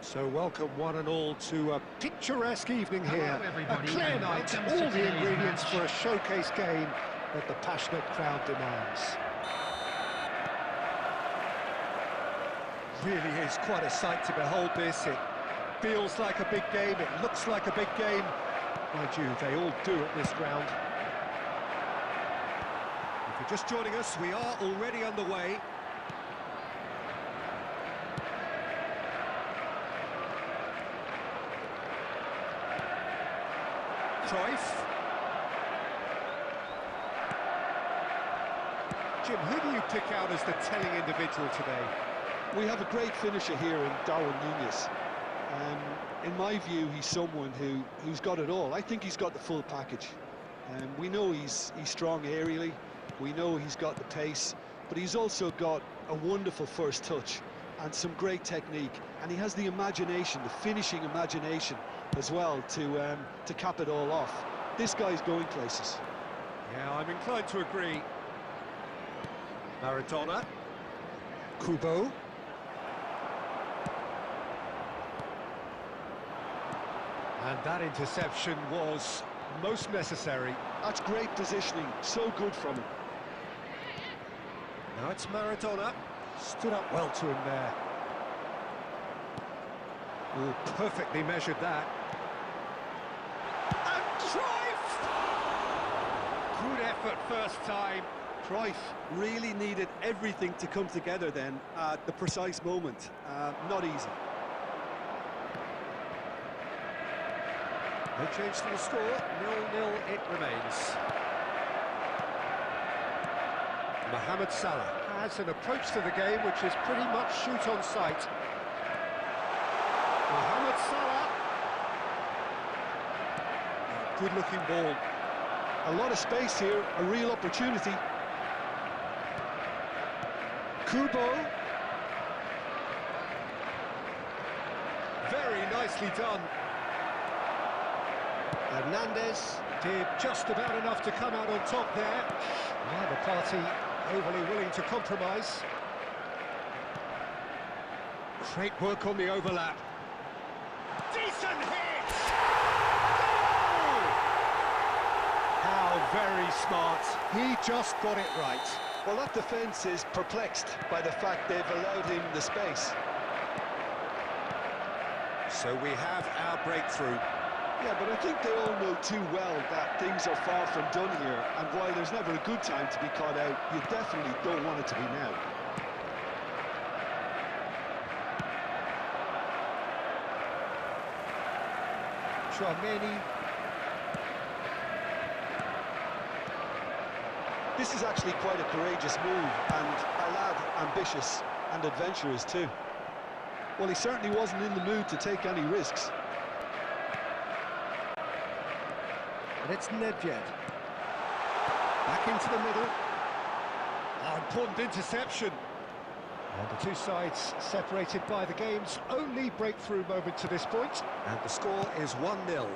So welcome one and all to a picturesque evening here. A clear night, all the ingredients for a showcase game that the passionate crowd demands. Really is quite a sight to behold this. It feels like a big game, it looks like a big game. Mind you, they all do at this ground. If you're just joining us, we are already underway. Cruyff. Jim, who do you pick out as the telling individual today? We have a great finisher here in Darwin Núñez. In my view, he's someone who's got it all. I think he's got the full package. We know he's strong aerially, we know he's got the pace, but he's also got a wonderful first touch and some great technique, and he has the imagination, the finishing imagination as well to cap it all off. This guy's going places. Yeah, I'm inclined to agree. Maradona. Kubo. And that interception was most necessary. That's great positioning, so good from him. Now it's Maradona. Stood up well to him there. Oh, perfectly measured that. And Cruyff! Good effort first time. Cruyff really needed everything to come together then at the precise moment. Not easy. No change to the score, 0-0 it remains. Mohamed Salah has an approach to the game which is pretty much shoot on sight. Mohamed Salah. Good looking ball. A lot of space here, a real opportunity. Kubo. Very nicely done. Hernandez did just about enough to come out on top there. Neither party overly willing to compromise. Great work on the overlap. Decent hit! Goal! How very smart. He just got it right. Well, that defence is perplexed by the fact they've allowed him the space. So we have our breakthrough. Yeah, but I think they all know too well that things are far from done here, and while there's never a good time to be caught out, you definitely don't want it to be now. Tchouaméni. This is actually quite a courageous move, and a lad ambitious and adventurous too. Well, he certainly wasn't in the mood to take any risks. And it's Nedved. Back into the middle. Oh, important interception. And the two sides separated by the game's only breakthrough moment to this point. And the score is 1-0.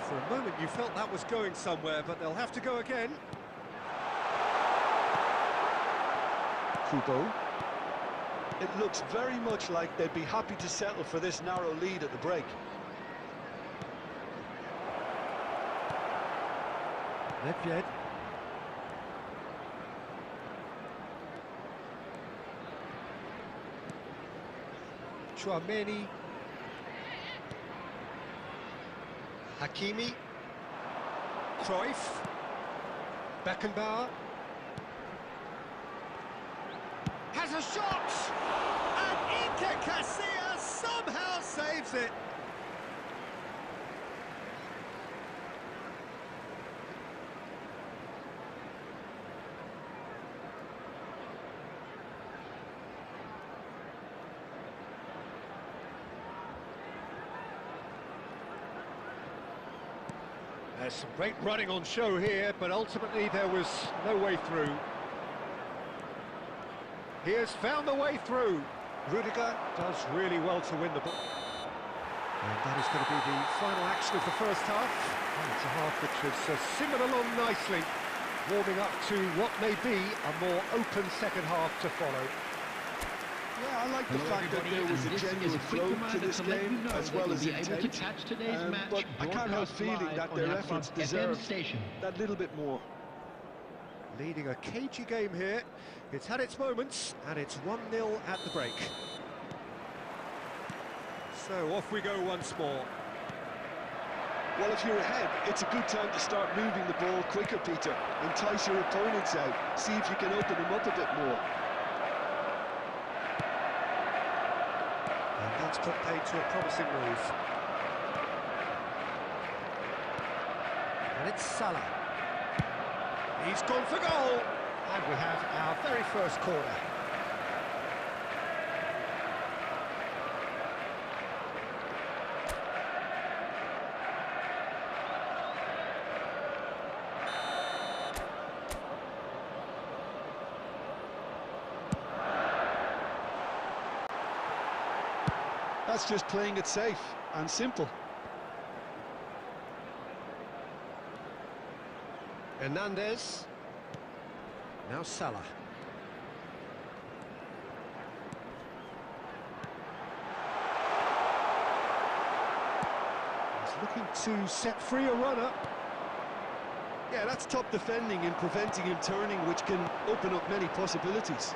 For a moment you felt that was going somewhere, but they'll have to go again. Kubo. It looks very much like they'd be happy to settle for this narrow lead at the break. Nedved. Tchouaméni. Hakimi. Cruyff. Beckenbauer. Has a shot! And Iker Casillas somehow saves it. There's some great running on show here, but ultimately there was no way through. He has found the way through. Rudiger does really well to win the ball. And that is going to be the final action of the first half. And it's a half which has simmered along nicely, warming up to what may be a more open second half to follow. Yeah, I like the fact that there was a genuine flow to this game, as well as intent. But I can't help feeling that their efforts deserved that little bit more. Leading a cagey game here. It's had its moments, and it's 1-0 at the break. So off we go once more. Well, if you're ahead, it's a good time to start moving the ball quicker, Peter. Entice your opponents out. See if you can open them up a bit more. And that's put paid to a promising move. And it's Salah. He's gone for goal. And we have our very first corner. That's just playing it safe and simple. Hernandez. Now Salah. He's looking to set free a runner. Yeah, that's top defending and preventing him turning, which can open up many possibilities.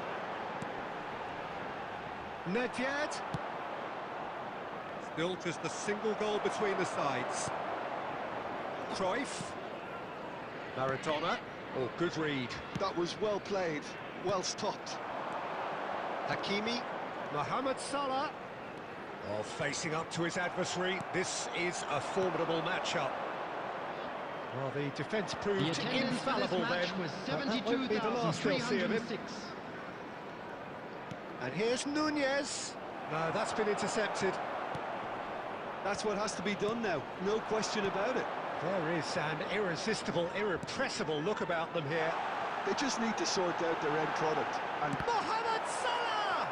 Nedved. Still just a single goal between the sides. Cruyff. Maradona. Oh, good read. That was well played, well stopped. Hakimi. Mohamed Salah. Oh, facing up to his adversary. This is a formidable matchup. Well, the defence proved infallible then. That won't be the last we'll see of him. And here's Nunez. No, that's been intercepted. That's what has to be done now, no question about it. There is an irresistible, irrepressible look about them here. They just need to sort out their end product. And Mohamed Salah!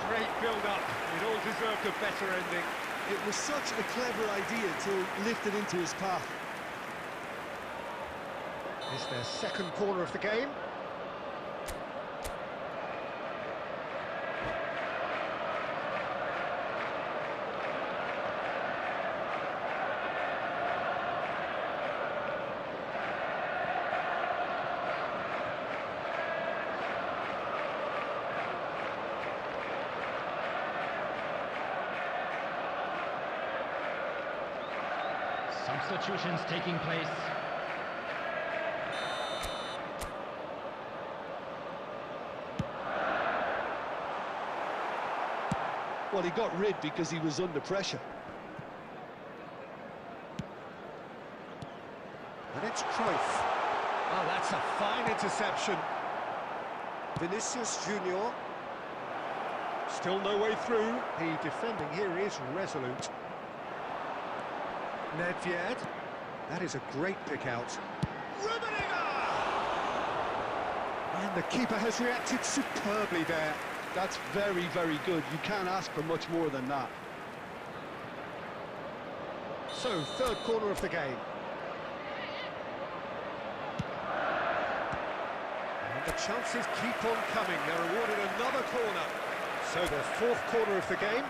Great build-up. It all deserved a better ending. It was such a clever idea to lift it into his path. It's their second corner of the game. Substitutions taking place. Well, he got rid because he was under pressure. And it's Cruyff. Oh, that's a fine interception. Vinicius Junior. Still no way through. The defending here is resolute. Nedved. That is a great pick out. And the keeper has reacted superbly there. That's very, very good. You can't ask for much more than that. So, third corner of the game. And the chances keep on coming. They're awarded another corner. So, the fourth corner of the game.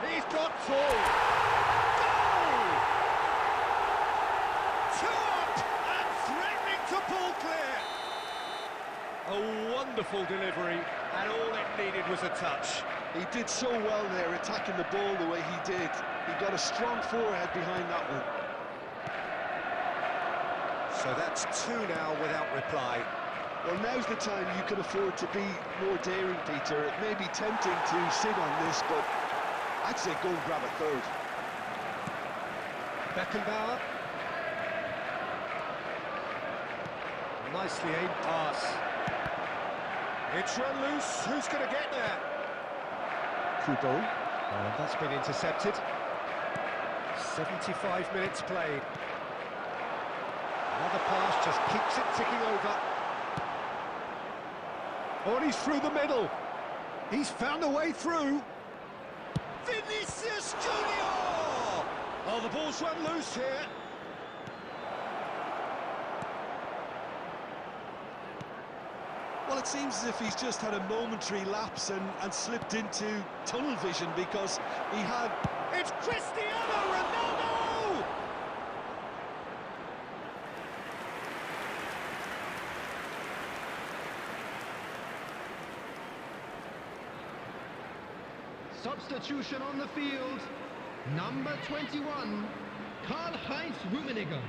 He's got full. Goal! 2 up and threatening to pull clear. A wonderful delivery, and all it needed was a touch. He did so well there, attacking the ball the way he did. He got a strong forehead behind that one. So that's 2 now without reply. Well, now's the time you can afford to be more daring, Peter. It may be tempting to sit on this, but I'd say go and grab a third. Beckenbauer. Nicely aimed pass. It's run loose. Who's going to get there? Kubo. And that's been intercepted. 75 minutes played. Another pass just keeps it ticking over. Oh, and he's through the middle. He's found a way through. Vinicius Junior! Oh, the ball's run loose here. Well, it seems as if he's just had a momentary lapse and slipped into tunnel vision because he had... It's Cristiano Ronaldo! Substitution on the field. Number 21, Karl-Heinz Rummenigge.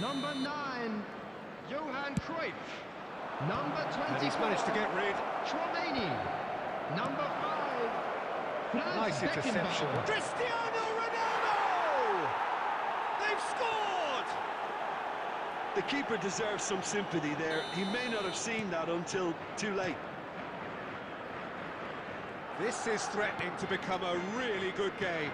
Number 9, Johan Cruyff. Number 24, And he's managed to get rid. Chouameni. Number 5, Franz Nice interception. Beckenbauer. Cristiano Ronaldo! They've scored! The keeper deserves some sympathy there. He may not have seen that until too late. This is threatening to become a really good game.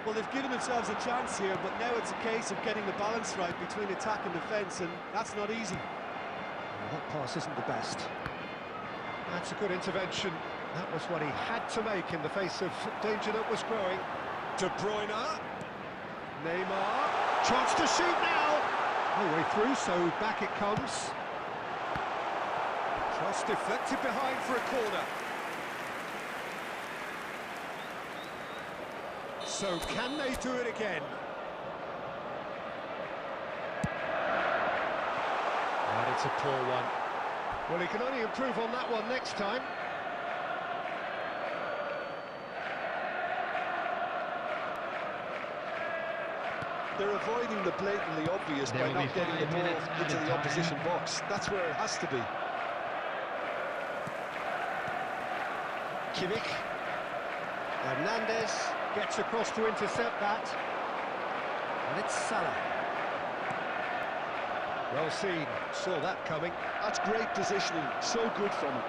Well, they've given themselves a chance here, but now it's a case of getting the balance right between attack and defence, and that's not easy. Well, that pass isn't the best. That's a good intervention. That was what he had to make in the face of danger that was growing. De Bruyne. Neymar. Chance to shoot now. No way through, so back it comes. Cross deflected behind for a corner. So can they do it again? And it's a poor one. Well, he can only improve on that one next time. They're avoiding the blatantly obvious There by will not be getting the 5 ball minutes into added the time. opposition box. That's where it has to be. Kimmich. Hernandez gets across to intercept that. And it's Salah. Well seen, saw that coming. That's great positioning, so good from him.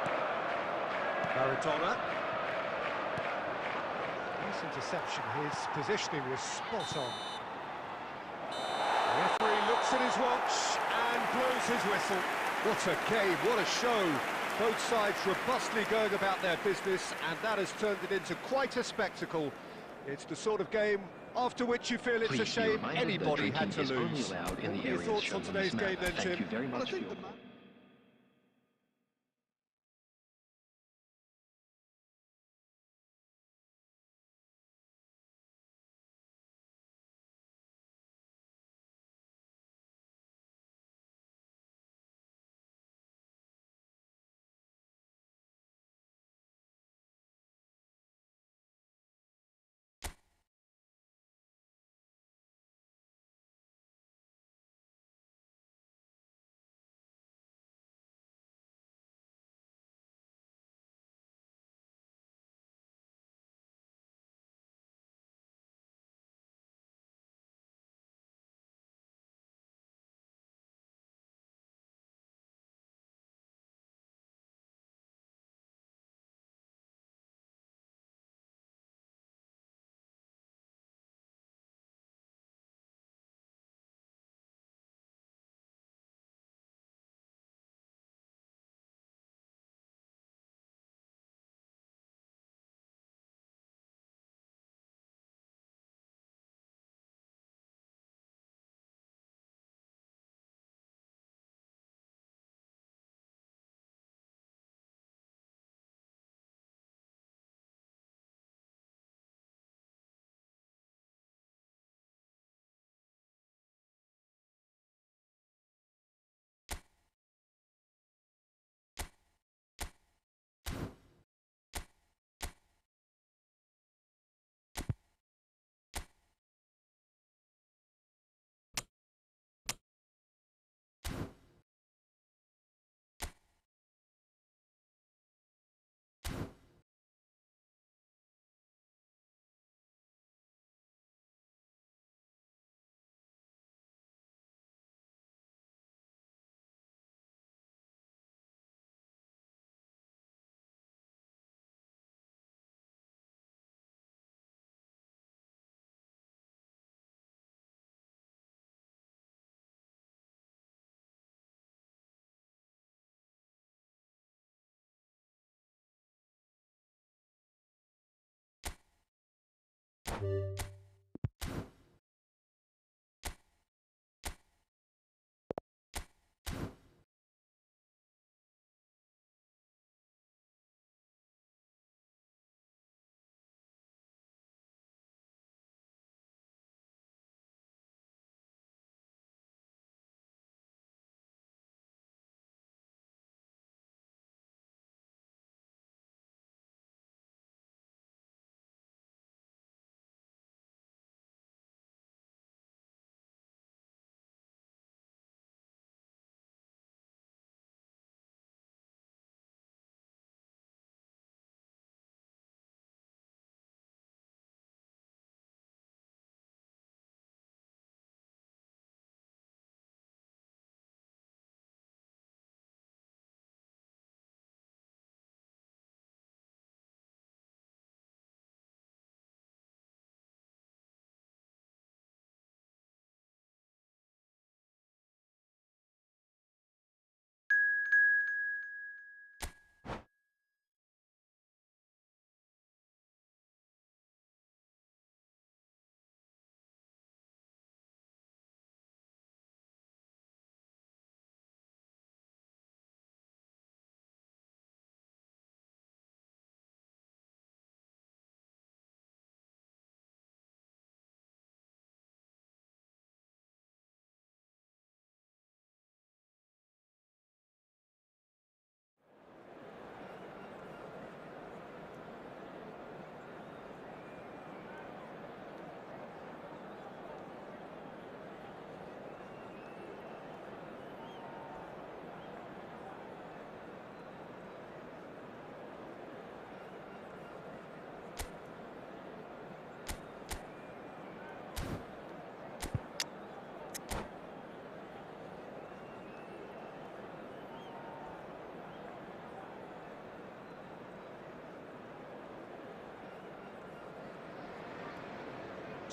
Maradona. Nice interception, his positioning was spot on. The referee looks at his watch and blows his whistle. What a game, what a show. Both sides robustly going about their business, and that has turned it into quite a spectacle. It's the sort of game after which you feel it's a shame anybody had to lose. What are your thoughts on today's game then, Tim? Well, I think the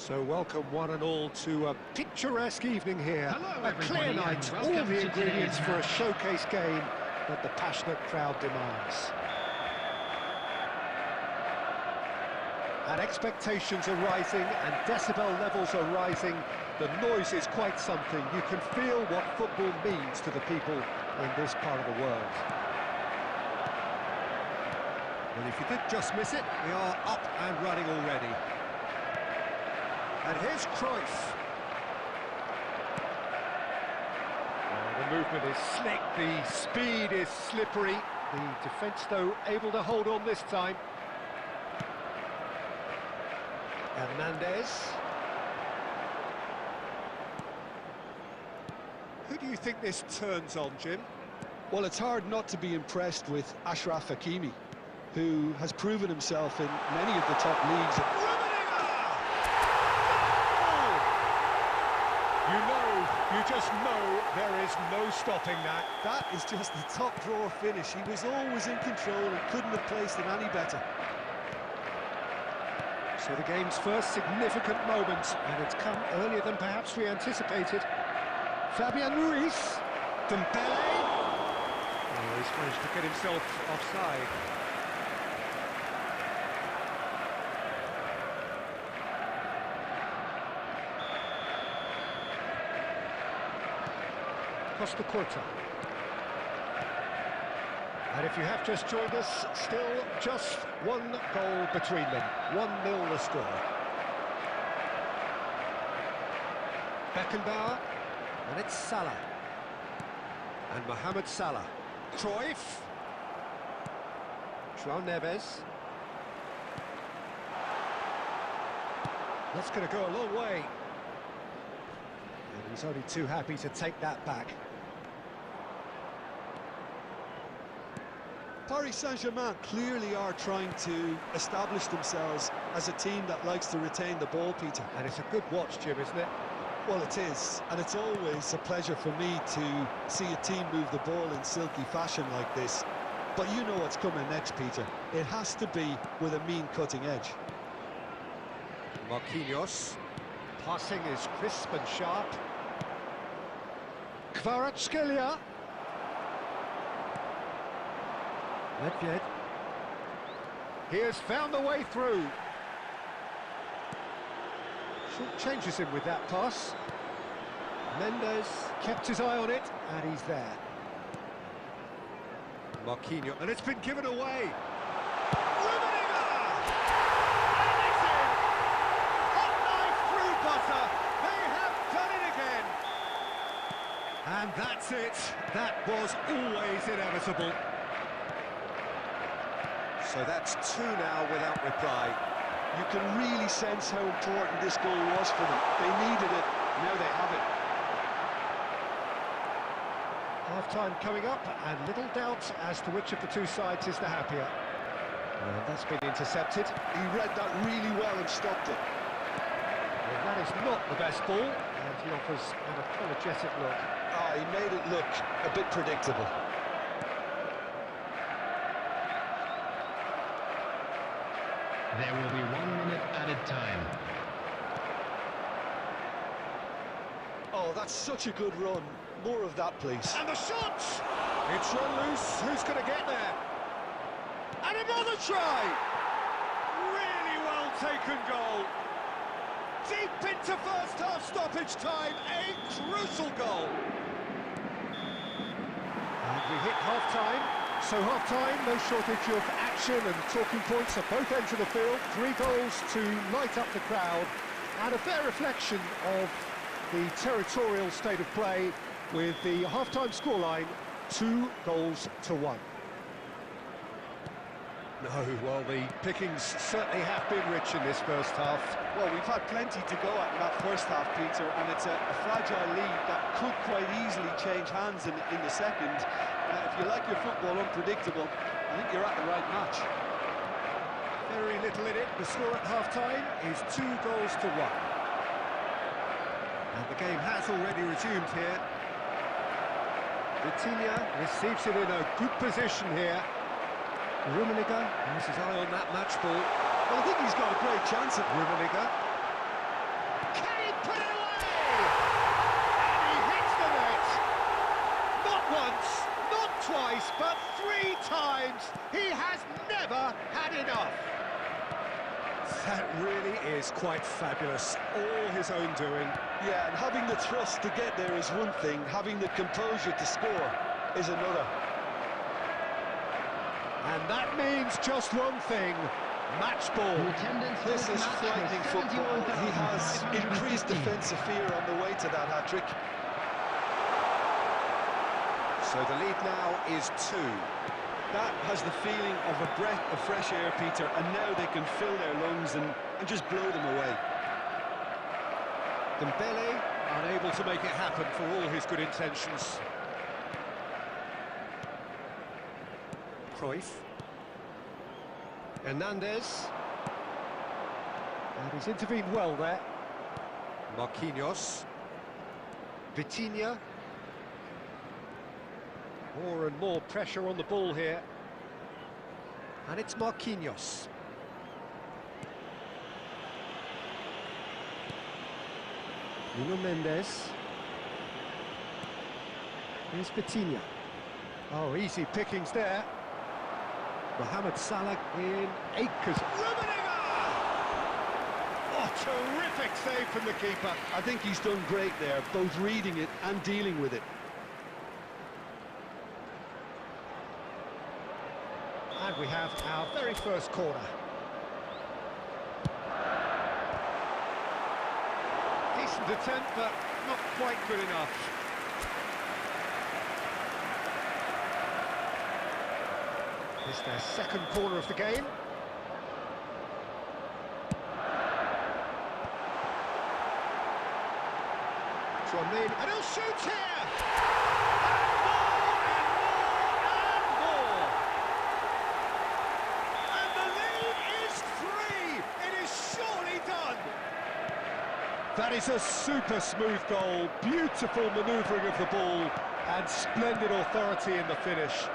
So welcome one and all to a picturesque evening here. Hello, a clear everybody, night, and all welcome the to ingredients today's for a match. showcase game that the passionate crowd demands. And expectations are rising and decibel levels are rising. The noise is quite something. You can feel what football means to the people in this part of the world. Well, if you did just miss it, we are up and running already. And here's Cruyff. The movement is slick, the speed is slippery. The defence, though, able to hold on this time. Hernandez. Who do you think this turns on, Jim? Well, it's hard not to be impressed with Achraf Hakimi, who has proven himself in many of the top leagues. You just know there is no stopping that. That is just the top drawer finish. He was always in control and couldn't have placed it any better. So the game's first significant moment, and it's come earlier than perhaps we anticipated. Fabian Ruiz, Dembele. Oh, he's managed to get himself offside. Costa Curta. And if you have just joined us, still just one goal between them. 1-0 the score. Beckenbauer, and it's Salah. And Mohamed Salah. Cruyff. João Neves. That's going to go a long way. And he's only too happy to take that back. Paris Saint-Germain clearly are trying to establish themselves as a team that likes to retain the ball, Peter. And it's a good watch, Jim, isn't it? Well, it is, and it's always a pleasure for me to see a team move the ball in silky fashion like this. But you know what's coming next, Peter. It has to be with a mean cutting edge. Marquinhos. Passing is crisp and sharp. Kvaratskhelia. Nedved. He has found the way through. Short changes him with that pass. Mendes kept his eye on it, and he's there. Marquinhos, and it's been given away. Rummenigge! And it's in! Hot knife through butter. They have done it again. And that's it. That was always inevitable. So that's 2 now without reply. You can really sense how important this goal was for them. They needed it, now they have it. Half-time coming up, and little doubt as to which of the two sides is the happier. And that's been intercepted. He read that really well and stopped it. Well, that is not the best ball, and he offers an apologetic look. Ah, he made it look a bit predictable. There will be 1 minute added time. Oh, that's such a good run. More of that, please. And the shot! It's run loose. Who's going to get there? And another try! Really well taken goal. Deep into first half stoppage time. A crucial goal. And we hit half-time. So half-time, no shortage of action and talking points at both ends of the field. 3 goals to light up the crowd, and a fair reflection of the territorial state of play with the half-time scoreline 2-1. No, well, the pickings certainly have been rich in this first half. Well, we've had plenty to go at in that first half, Peter, and it's a fragile lead that could quite easily change hands in the second. If you like your football unpredictable, I think you're at the right match. Very little in it. The score at half-time is 2-1. And the game has already resumed here. Vitinha receives it in a good position here. Rummenigge has his eye on that match ball. Well, I think he's got a great chance at Rummenigge. put it away! And he hits the net! Not once, not twice, but 3 times! He has never had enough! That really is quite fabulous, all his own doing. Yeah, and having the trust to get there is one thing, having the composure to score is another. And that means just one thing, match ball. This is frightening football. He has increased defensive fear on the way to that hat-trick. So the lead now is 2. That has the feeling of a breath of fresh air, Peter, and now they can fill their lungs and just blow them away. Dembele unable to make it happen for all his good intentions. Cruyff. Hernandez. And he's intervened well there. Marquinhos. Vitinha. More and more pressure on the ball here. And it's Marquinhos. Nuno Mendes. Here's Vitinha. Oh, easy pickings there. Mohamed Salah in acres. Oh, terrific save from the keeper. I think he's done great there, both reading it and dealing with it. And we have our very first corner. Decent attempt, but not quite good enough. It's their second corner of the game. Tchouaméni, and he'll shoot here! And more! And the lead is 3! It is surely done! That is a super smooth goal, beautiful manoeuvring of the ball, and splendid authority in the finish.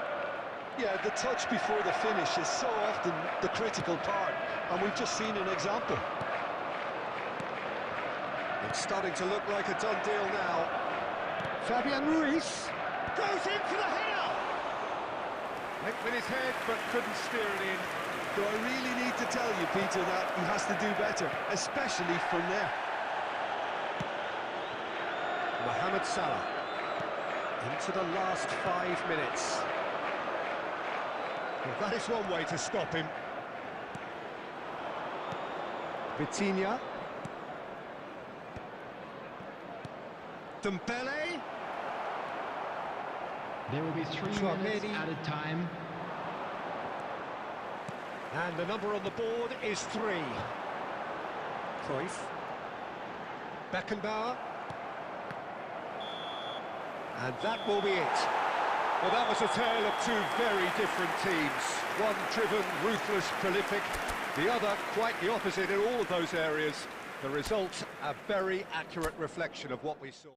Yeah, the touch before the finish is so often the critical part, and we've just seen an example. It's starting to look like a done deal now. Fabian Ruiz goes in for the header! Went with his head, but couldn't steer it in. Do I really need to tell you, Peter, that he has to do better, especially from there? Mohamed Salah into the last 5 minutes. Well, that is one way to stop him. Vitinha. Dembele. There will be 3 minutes added time. And the number on the board is 3. Cruyff. Beckenbauer. And that will be it. Well, that was a tale of 2 very different teams. One driven, ruthless, prolific. The other quite the opposite in all of those areas. The result, a very accurate reflection of what we saw.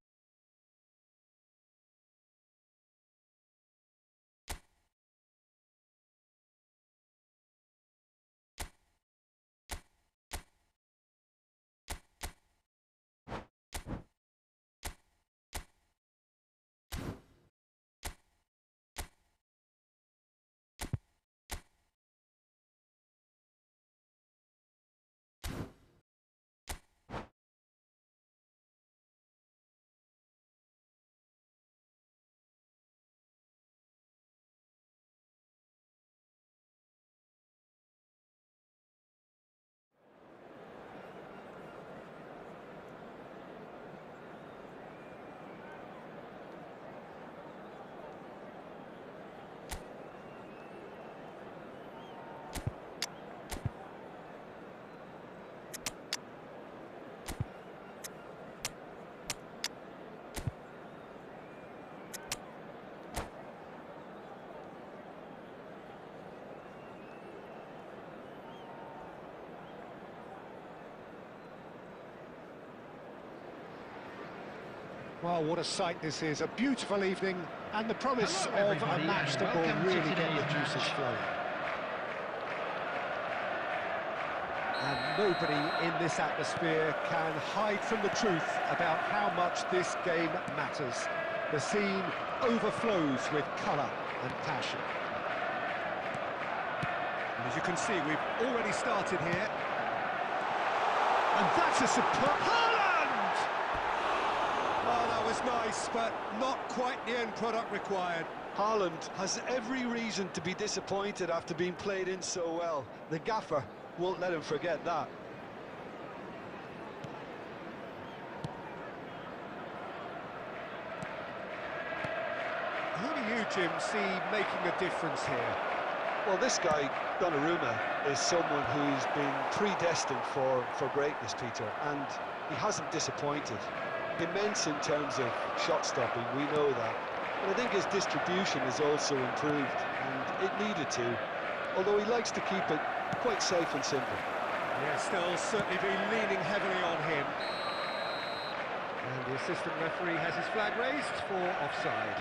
Well, what a sight this is. A beautiful evening and the promise Hello, of a match that will really get the juices flowing. And nobody in this atmosphere can hide from the truth about how much this game matters. The scene overflows with colour and passion. And as you can see, we've already started here. And that's a superb... Haaland! Oh, that was nice, but not quite the end product required. Haaland has every reason to be disappointed after being played in so well. The gaffer won't let him forget that. Who do you, Jim, see making a difference here? Well, this guy, Donnarumma, is someone who's been predestined for greatness, Peter, and he hasn't disappointed. Immense in terms of shot stopping, we know that. But I think his distribution is also improved, and it needed to, although he likes to keep it quite safe and simple. Yes, they'll certainly be leaning heavily on him. And the assistant referee has his flag raised for offside.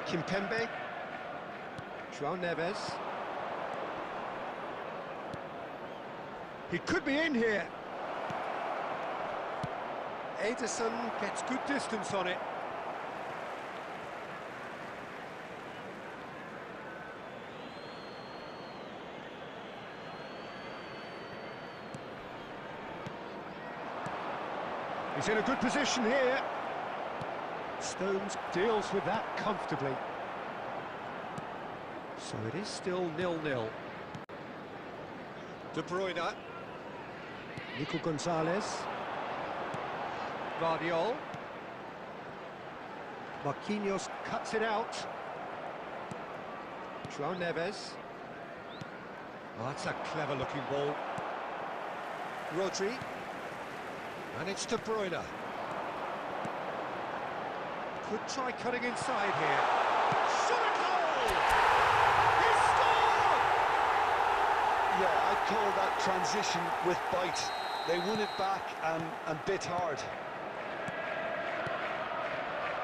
Kimpembe. João Neves. He could be in here. Ederson gets good distance on it. He's in a good position here. Stones deals with that comfortably. So it is still 0-0. De Bruyne. Nico Gonzalez. Guardiola. Marquinhos cuts it out. João Neves. Oh, that's a clever-looking ball. Rodri. And it's De Bruyne. Could try cutting inside here. Shot a goal! He scored! Yeah, I'd call that transition with bite. They won it back and bit hard.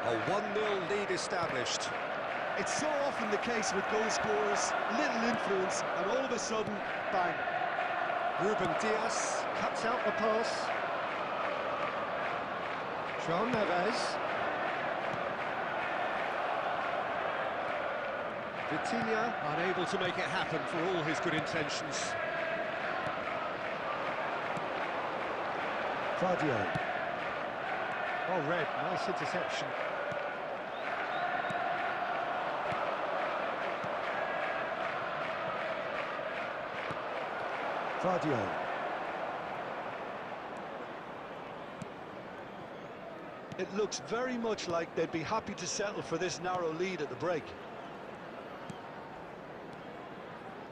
A 1-0 lead established. It's so often the case with goal scorers, little influence, and all of a sudden, bang. Ruben Dias cuts out the pass. João Neves. Vitinha unable to make it happen for all his good intentions. Guardiola. Oh, red, nice interception. Guardiola. It looks very much like they'd be happy to settle for this narrow lead at the break.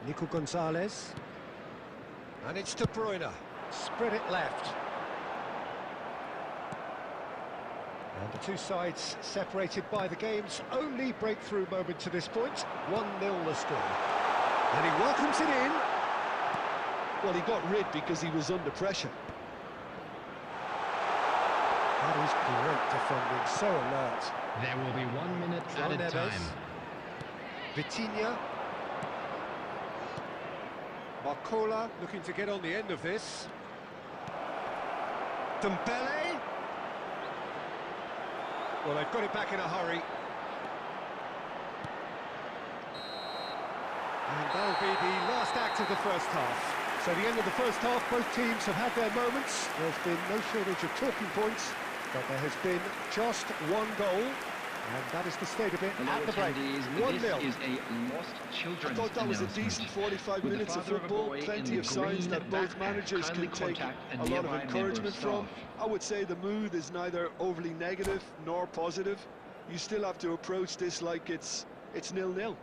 Nico Gonzalez. And it's De Bruyne. Spread it left. And the two sides separated by the game's only breakthrough moment to this point. 1-0 the score. And he welcomes it in. Well, he got rid because he was under pressure. That is great defending, so alert. There will be 1 minute added Neves. time. Vitinha. Marcola looking to get on the end of this. Dembele. Well, they've got it back in a hurry. And that'll be the last act of the first half. So the end of the first half, both teams have had their moments. There's been no shortage of talking points, but there has been just one goal, and that is the state of it at the break. 1-0. This is a lost children's I thought that was a decent 45 With the minutes of father of a football, boy plenty in of the signs green that both backpack managers kindly can take contact a a lot of nearby member encouragement of from. staff. I would say the mood is neither overly negative nor positive. You still have to approach this like it's 0-0.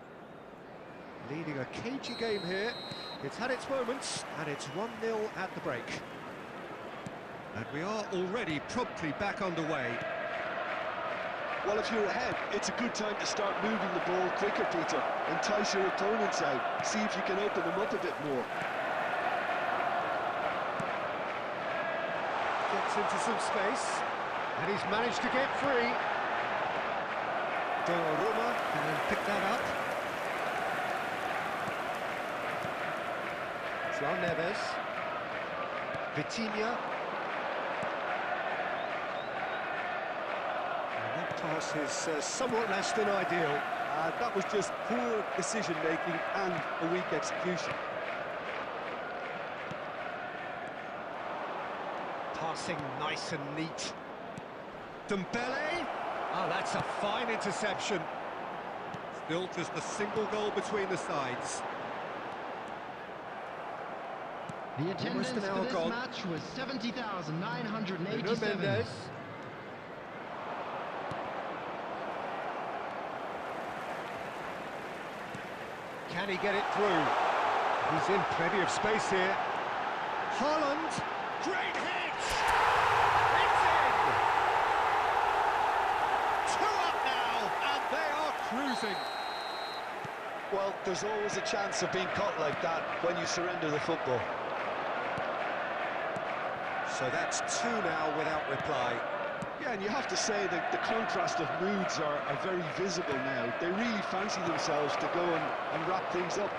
Leading a cagey game here. It's had its moments, and it's 1-0 at the break. And we are already promptly back underway. Well, if you're ahead, it's a good time to start moving the ball quicker, Peter. Entice your opponents out. See if you can open them up a bit more. Gets into some space, and he's managed to get free. Donnarumma can pick that up. João Neves. Vitinha. And that pass is somewhat less than ideal. That was just poor decision-making and a weak execution. Passing nice and neat. Dembele. Oh, that's a fine interception. Still just a single goal between the sides. The attendance for hour this gone. match was 70,987. Mendes. Can he get it through? He's in plenty of space here. Haaland. Great hit! It's in! 2 up now, and they are cruising. Well, there's always a chance of being caught like that when you surrender the football. So that's 2 now without reply. Yeah, and you have to say that the contrast of moods are very visible now. They really fancy themselves to go and wrap things up.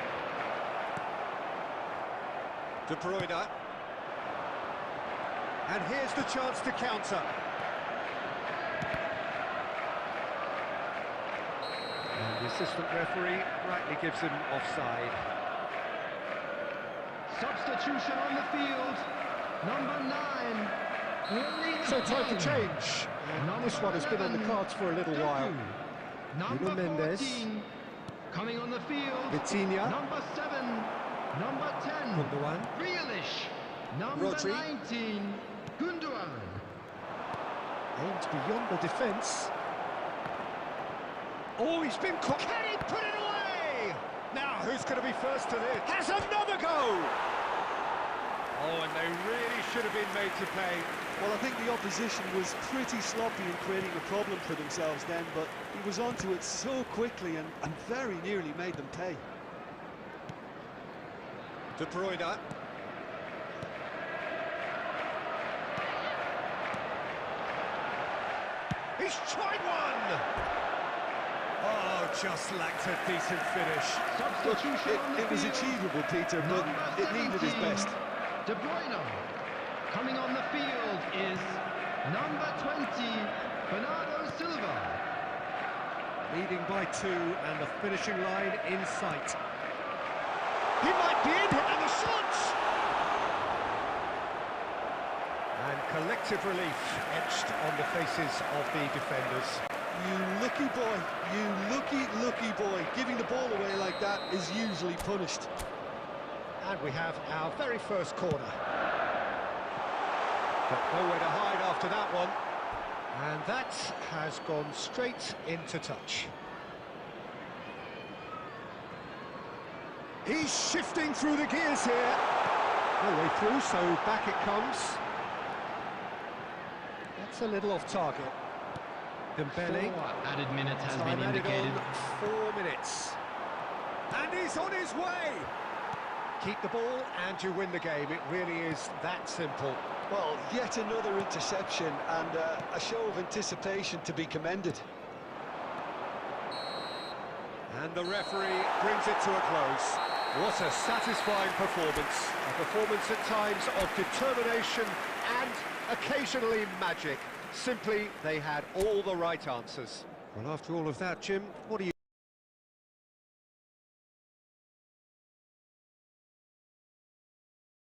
De Bruyne. And here's the chance to counter. And the assistant referee rightly gives him offside. Substitution on the field. Number 9. So time for change. And this one has been on the cards for a little while. Number Mendes. 14. Coming on the field. Vitinha. Number 7. Number 10. Gundogan. Grealish. Number Rodri. 19. Gundogan. Aims beyond the defence. Oh, he's been caught. Can he put it away? Now, who's going to be first to this? Has another go! Oh, and they really should have been made to pay. Well, I think the opposition was pretty sloppy in creating a problem for themselves then, but he was onto it so quickly and very nearly made them pay. De Bruyne. He's tried one! Oh, just lacked a decent finish. Substitution on the It was field. achievable, Peter, but Number it needed his 17. best. De Bruyne. Coming on the field is number 20, Bernardo Silva. Leading by 2 and the finishing line in sight. He might be in here, and the shot! And collective relief etched on the faces of the defenders. You lucky boy, you lucky boy. Giving the ball away like that is usually punished. And we have our very first corner. But nowhere to hide after that one. And that has gone straight into touch. He's shifting through the gears here. No way through, so back it comes. That's a little off target. Dembele. 4 added minutes has Time been added indicated. on, 4 minutes. And he's on his way! Keep the ball and you win the game. It really is that simple. Well, yet another interception and a show of anticipation to be commended. And the referee brings it to a close. What a satisfying performance. A performance at times of determination and occasionally magic. Simply, they had all the right answers. Well, after all of that, Jim, what do you...